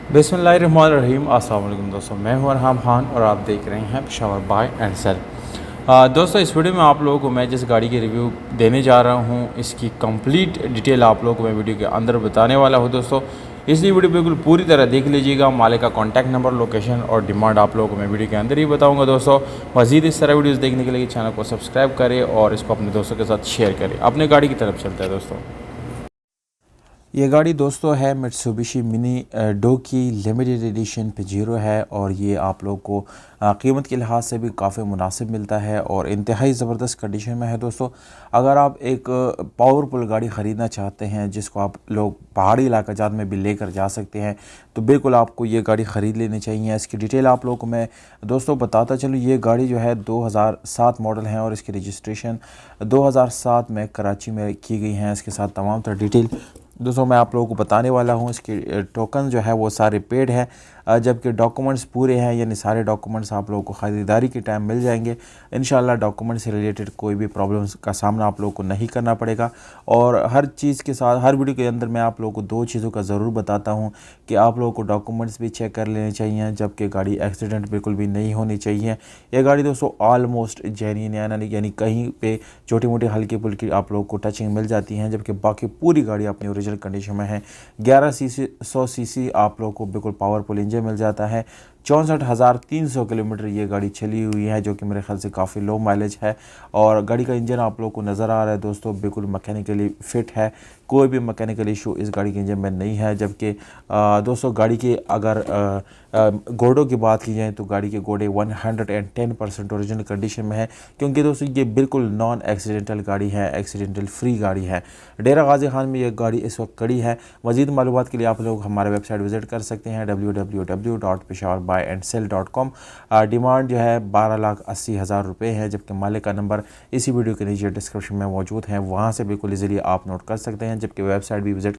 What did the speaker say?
बिस्मिल्लाहिर्रहमानिर्रहीम। अस्सलाम वालेकुम दोस्तों, मैं हूं अरहम खान और आप देख रहे हैं पेशावर बाय एंड सेल। दोस्तों, इस वीडियो में आप लोगों को मैं जिस गाड़ी की रिव्यू देने जा रहा हूं, इसकी कंप्लीट डिटेल आप लोगों को मैं वीडियो के अंदर बताने वाला हूं। दोस्तों, इसलिए वीडियो बिल्कुल पूरी तरह देख लीजिएगा। मालिक का कॉन्टैक्ट नंबर, लोकेशन और डिमांड आप लोगों को मैं वीडियो के अंदर ही बताऊँगा। दोस्तों, मज़ीद इस तरह वीडियोज़ देखने के लिए चैनल को सब्सक्राइब करें और इसको अपने दोस्तों के साथ शेयर करें। अपने गाड़ी की तरफ चलते हैं दोस्तों। ये गाड़ी दोस्तों है मित्सुबिशी मिनी डोकी लिमिटेड एडिशन पेजेरो है और ये आप लोग को कीमत के लिहाज से भी काफ़ी मुनासिब मिलता है और इंतहाई ज़बरदस्त कंडीशन में है। दोस्तों, अगर आप एक पावरफुल गाड़ी ख़रीदना चाहते हैं जिसको आप लोग पहाड़ी इलाका जात में भी लेकर जा सकते हैं, तो बिल्कुल आपको ये गाड़ी ख़रीद लेनी चाहिए। इसकी डिटेल आप लोगों को मैं दोस्तों बताता चलूँ। ये गाड़ी जो है 2007 मॉडल है और इसकी रजिस्ट्रेशन 2007 में कराची में की गई है। इसके साथ तमाम तर डिटेल दोस्तों मैं आप लोगों को बताने वाला हूं। इसके टोकन जो है वो सारे पेड है, जबकि डॉक्यूमेंट्स पूरे हैं, यानी सारे डॉक्यूमेंट्स आप लोगों को ख़रीदारी के टाइम मिल जाएंगे। इंशाल्लाह डॉक्यूमेंट से रिलेटेड कोई भी प्रॉब्लम्स का सामना आप लोगों को नहीं करना पड़ेगा। और हर चीज़ के साथ हर वीडियो के अंदर मैं आप लोगों को दो चीज़ों का ज़रूर बताता हूँ कि आप लोगों को डॉक्यूमेंट्स भी चेक कर लेने चाहिए, जबकि गाड़ी एक्सीडेंट बिल्कुल भी नहीं होनी चाहिए। यह गाड़ी दोस्तों ऑलमोस्ट जेन्युइन है, यानी कहीं पर छोटी मोटी हल्की फुल्की आप लोगों को टचिंग मिल जाती हैं, जबकि बाकी पूरी गाड़ी अपनी ओरिजिनल कंडीशन में है। 100 सीसी आप लोगों को बिल्कुल पावरफुल इंजन मिल जाता है। 64,300 किलोमीटर ये गाड़ी चली हुई है, जो कि मेरे ख्याल से काफ़ी लो माइलेज है। और गाड़ी का इंजन आप लोगों को नज़र आ रहा है दोस्तों, बिल्कुल मैकेनिकली फिट है, कोई भी मैकेनिकल इशू इस गाड़ी के इंजन में नहीं है। जबकि दोस्तों गाड़ी के अगर घोड़ों की बात की जाए तो गाड़ी के घोड़े 110% ओरिजिनल कंडीशन में है, क्योंकि दोस्तों ये बिल्कुल नॉन एक्सीडेंटल गाड़ी है, एक्सीडेंटल फ्री गाड़ी है। डेरा गाजी खान में ये गाड़ी इस वक्त खड़ी है। मज़ीद मालूमात के लिए आप लोग हमारे वेबसाइट विज़िट कर सकते हैं www.peshawarbyandsell.com। डिमांड जो है 12,80,000 रुपये है, जबकि मालिक का नंबर इसी वीडियो के नीचे डिस्क्रिप्शन में मौजूद है, वहाँ से बिल्कुल ईजिली आप नोट कर सकते हैं। जबकि वेबसाइट भी विज़िट